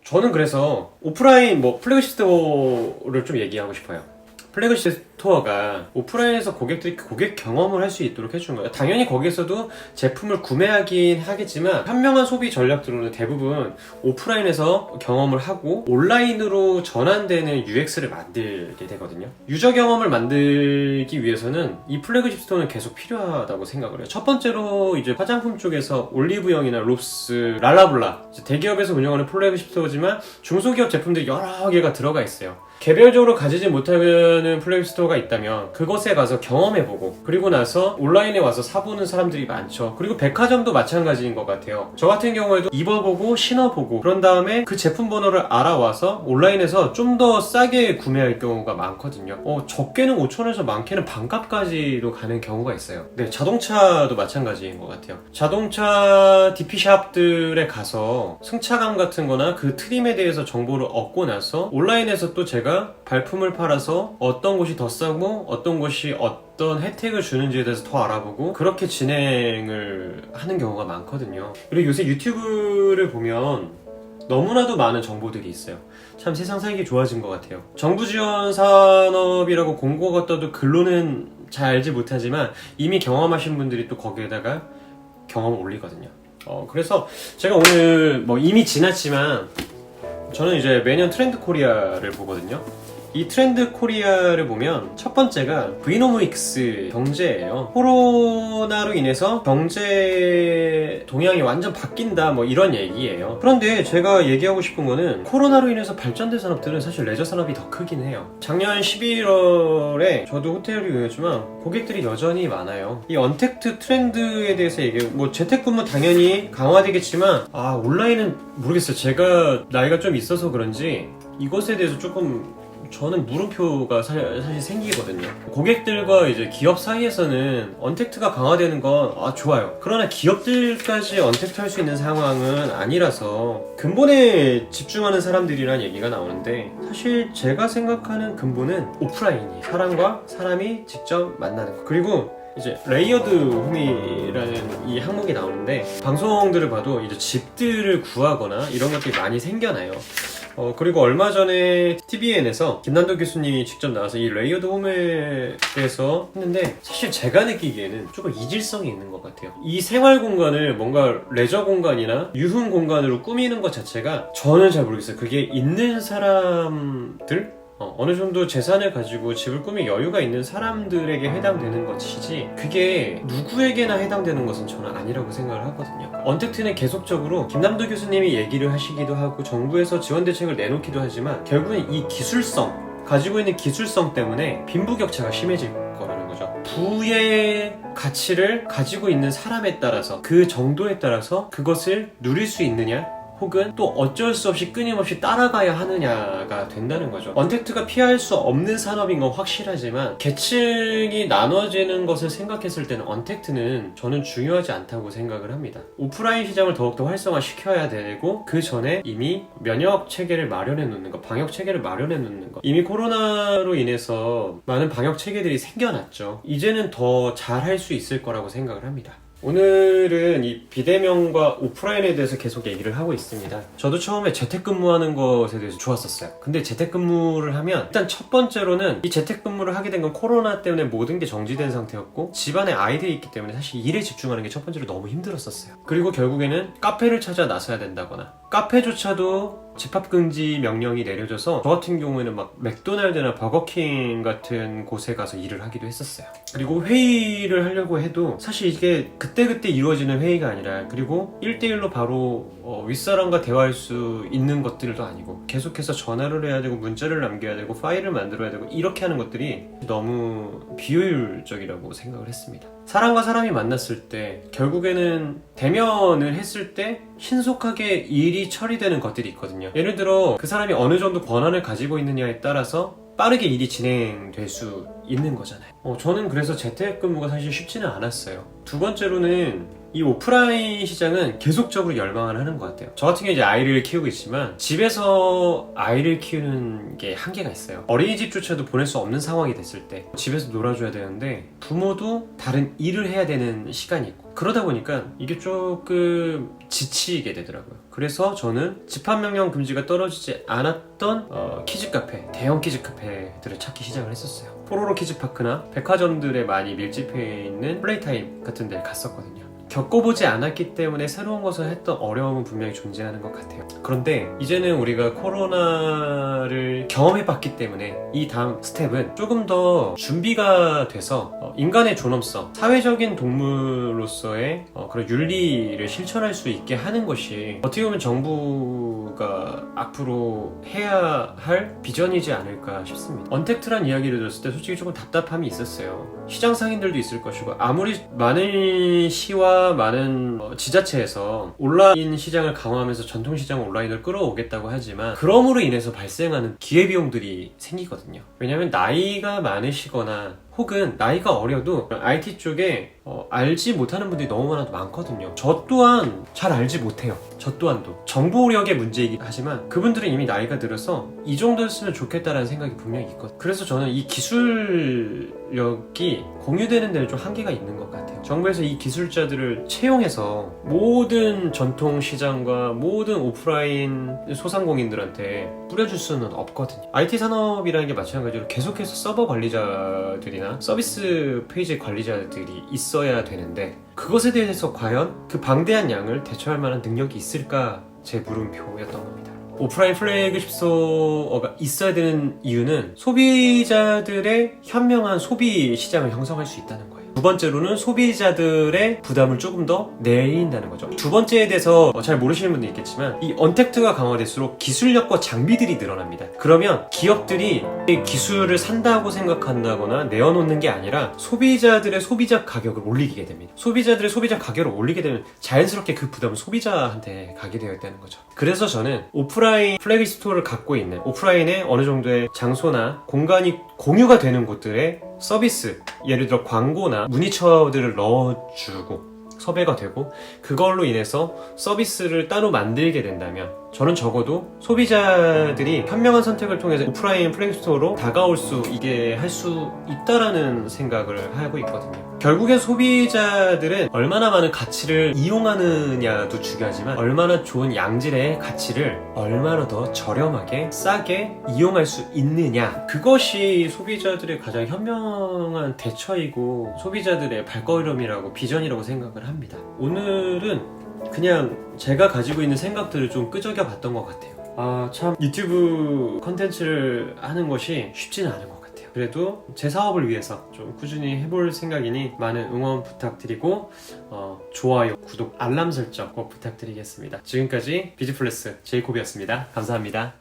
저는 그래서 오프라인 플래그십 스토어를 좀 얘기하고 싶어요. 플래그십 스토어가 오프라인에서 고객들이 고객 경험을 할 수 있도록 해주는 거예요. 당연히 거기서도 제품을 구매하긴 하겠지만 현명한 소비 전략들로는 대부분 오프라인에서 경험을 하고 온라인으로 전환되는 UX를 만들게 되거든요. 유저 경험을 만들기 위해서는 이 플래그십 스토어는 계속 필요하다고 생각을 해요. 첫 번째로 이제 화장품 쪽에서 올리브영이나 롭스, 랄라블라 대기업에서 운영하는 플래그십 스토어지만 중소기업 제품들이 여러 개가 들어가 있어요. 개별적으로 가지지 못하는 플래그십 스토어가 있다면 그곳에 가서 경험해보고 그리고 나서 온라인에 와서 사보는 사람들이 많죠. 그리고 백화점도 마찬가지인 것 같아요. 저 같은 경우에도 입어보고 신어보고 그런 다음에 그 제품 번호를 알아와서 온라인에서 좀 더 싸게 구매할 경우가 많거든요. 적게는 5,000원에서 많게는 반값까지도 가는 경우가 있어요. 네, 자동차도 마찬가지인 것 같아요. 자동차 DP샵들에 가서 승차감 같은 거나 그 트림에 대해서 정보를 얻고 나서 온라인에서 또 제가 발품을 팔아서 어떤 곳이 더 싸고 어떤 곳이 어떤 혜택을 주는지에 대해서 더 알아보고 그렇게 진행을 하는 경우가 많거든요. 그리고 요새 유튜브를 보면 너무나도 많은 정보들이 있어요. 참 세상 살기 좋아진 것 같아요. 정부 지원 산업이라고 공고가 떠도 글로는 잘 알지 못하지만 이미 경험하신 분들이 또 거기에다가 경험을 올리거든요. 그래서 제가 오늘 이미 지났지만 저는 이제 매년 트렌드 코리아를 보거든요. 이 트렌드 코리아를 보면 첫 번째가 브이노믹스 경제예요. 코로나로 인해서 경제 동향이 완전 바뀐다 이런 얘기예요. 그런데 제가 얘기하고 싶은 거는 코로나로 인해서 발전된 산업들은 사실 레저 산업이 더 크긴 해요. 작년 11월에 저도 호텔을 운영했지만 고객들이 여전히 많아요. 이 언택트 트렌드에 대해서 얘기해요. 재택근무 당연히 강화되겠지만 온라인은 모르겠어요. 제가 나이가 좀 있어서 그런지 이것에 대해서 조금 저는 물음표가 사실 생기거든요. 고객들과 이제 기업 사이에서는 언택트가 강화되는 건 좋아요. 그러나 기업들까지 언택트 할 수 있는 상황은 아니라서 근본에 집중하는 사람들이란 얘기가 나오는데 사실 제가 생각하는 근본은 오프라인이 사람과 사람이 직접 만나는 거. 그리고 이제 레이어드 홈이라는 이 항목이 나오는데 방송들을 봐도 이제 집들을 구하거나 이런 것들이 많이 생겨나요. 그리고 얼마 전에 TVN에서 김남도 교수님이 직접 나와서 이 레이어드 홈에 대해서 했는데 사실 제가 느끼기에는 조금 이질성이 있는 것 같아요. 이 생활 공간을 뭔가 레저 공간이나 유흥 공간으로 꾸미는 것 자체가 저는 잘 모르겠어요. 그게 있는 사람들? 어느 정도 재산을 가지고 집을 꾸밀 여유가 있는 사람들에게 해당되는 것이지 그게 누구에게나 해당되는 것은 저는 아니라고 생각을 하거든요. 언택트는 계속적으로 김남도 교수님이 얘기를 하시기도 하고 정부에서 지원 대책을 내놓기도 하지만 결국은 이 기술성 가지고 있는 기술성 때문에 빈부격차가 심해질 거라는 거죠. 부의 가치를 가지고 있는 사람에 따라서 그 정도에 따라서 그것을 누릴 수 있느냐 혹은 또 어쩔 수 없이 끊임없이 따라가야 하느냐가 된다는 거죠. 언택트가 피할 수 없는 산업인 건 확실하지만 계층이 나눠지는 것을 생각했을 때는 언택트는 저는 중요하지 않다고 생각을 합니다. 오프라인 시장을 더욱더 활성화시켜야 되고 그 전에 이미 면역 체계를 마련해 놓는 것, 방역 체계를 마련해 놓는 것. 이미 코로나로 인해서 많은 방역 체계들이 생겨났죠. 이제는 더 잘할 수 있을 거라고 생각을 합니다. 오늘은 이 비대면과 오프라인에 대해서 계속 얘기를 하고 있습니다. 저도 처음에 재택근무하는 것에 대해서 좋았었어요. 근데 재택근무를 하면 일단 첫 번째로는 이 재택근무를 하게 된 건 코로나 때문에 모든 게 정지된 상태였고 집안에 아이들이 있기 때문에 사실 일에 집중하는 게 첫 번째로 너무 힘들었었어요. 그리고 결국에는 카페를 찾아 나서야 된다거나 카페조차도 집합금지 명령이 내려져서 저 같은 경우에는 맥도날드나 버거킹 같은 곳에 가서 일을 하기도 했었어요. 그리고 회의를 하려고 해도 사실 이게 그때그때 이루어지는 회의가 아니라 그리고 1대1로 바로 윗사람과 대화할 수 있는 것들도 아니고 계속해서 전화를 해야 되고 문자를 남겨야 되고 파일을 만들어야 되고 이렇게 하는 것들이 너무 비효율적이라고 생각을 했습니다. 사람과 사람이 만났을 때 결국에는 대면을 했을 때 신속하게 일이 처리되는 것들이 있거든요. 예를 들어 그 사람이 어느 정도 권한을 가지고 있느냐에 따라서 빠르게 일이 진행될 수 있는 거잖아요. 저는 그래서 재택근무가 사실 쉽지는 않았어요. 두 번째로는 이 오프라인 시장은 계속적으로 열망을 하는 것 같아요. 저 같은 경우 이제 아이를 키우고 있지만 집에서 아이를 키우는 게 한계가 있어요. 어린이집조차도 보낼 수 없는 상황이 됐을 때 집에서 놀아줘야 되는데 부모도 다른 일을 해야 되는 시간이 있고 그러다 보니까 이게 조금 지치게 되더라고요. 그래서 저는 집합 명령 금지가 떨어지지 않았던 키즈 카페, 대형 키즈 카페들을 찾기 시작을 했었어요. 포로로 키즈파크나 백화점들에 많이 밀집해 있는 플레이타임 같은 데를 갔었거든요. 겪어보지 않았기 때문에 새로운 것을 했던 어려움은 분명히 존재하는 것 같아요. 그런데 이제는 우리가 코로나를 경험해봤기 때문에 이 다음 스텝은 조금 더 준비가 돼서 인간의 존엄성, 사회적인 동물로서의 그런 윤리를 실천할 수 있게 하는 것이 어떻게 보면 정부가 앞으로 해야 할 비전이지 않을까 싶습니다. 언택트란 이야기를 들었을 때 솔직히 조금 답답함이 있었어요. 시장 상인들도 있을 것이고 아무리 많은 시와 많은 지자체에서 온라인 시장을 강화하면서 전통시장 온라인을 끌어오겠다고 하지만 그럼으로 인해서 발생하는 기회비용들이 생기거든요. 왜냐하면 나이가 많으시거나 혹은 나이가 어려도 IT 쪽에 알지 못하는 분들이 너무 많거든요. 저 또한 잘 알지 못해요. 저 또한도 정보력의 문제이긴 하지만 그분들은 이미 나이가 들어서 이 정도였으면 좋겠다라는 생각이 분명히 있거든요. 그래서 저는 이 기술력이 공유되는 데는 좀 한계가 있는 것 같아요. 정부에서 이 기술자들을 채용해서 모든 전통시장과 모든 오프라인 소상공인들한테 뿌려줄 수는 없거든요. IT 산업이라는 게 마찬가지로 계속해서 서버 관리자들이나 서비스 페이지 관리자들이 있어야 되는데 그것에 대해서 과연 그 방대한 양을 대처할 만한 능력이 있을까 제 물음표였던 겁니다. 오프라인 플래그십 스토어가 있어야 되는 이유는 소비자들의 현명한 소비 시장을 형성할 수 있다는 거예요. 두 번째로는 소비자들의 부담을 조금 더 내린다는 거죠. 두 번째에 대해서 잘 모르시는 분도 있겠지만 이 언택트가 강화될수록 기술력과 장비들이 늘어납니다. 그러면 기업들이 이 기술을 산다고 생각한다거나 내어놓는 게 아니라 소비자들의 소비자 가격을 올리게 됩니다. 소비자들의 소비자 가격을 올리게 되면 자연스럽게 그 부담은 소비자한테 가게 되어 있다는 거죠. 그래서 저는 오프라인 플래그십 스토어를 갖고 있는 오프라인에 어느 정도의 장소나 공간이 공유가 되는 곳들의 서비스, 예를 들어 광고나 문의처들을 넣어주고 섭외가 되고 그걸로 인해서 서비스를 따로 만들게 된다면 저는 적어도 소비자들이 현명한 선택을 통해서 오프라인 플래그십 스토어로 다가올 수 있게 할 수 있다라는 생각을 하고 있거든요. 결국엔 소비자들은 얼마나 많은 가치를 이용하느냐도 중요하지만 얼마나 좋은 양질의 가치를 얼마나 더 저렴하게 싸게 이용할 수 있느냐, 그것이 소비자들의 가장 현명한 대처이고 소비자들의 발걸음이라고 비전이라고 생각을 합니다. 오늘은 그냥 제가 가지고 있는 생각들을 좀 끄적여 봤던 것 같아요. 참 유튜브 컨텐츠를 하는 것이 쉽지는 않은 것 같아요. 그래도 제 사업을 위해서 좀 꾸준히 해볼 생각이니 많은 응원 부탁드리고 좋아요, 구독, 알람 설정 꼭 부탁드리겠습니다. 지금까지 비즈플러스 제이콥이었습니다. 감사합니다.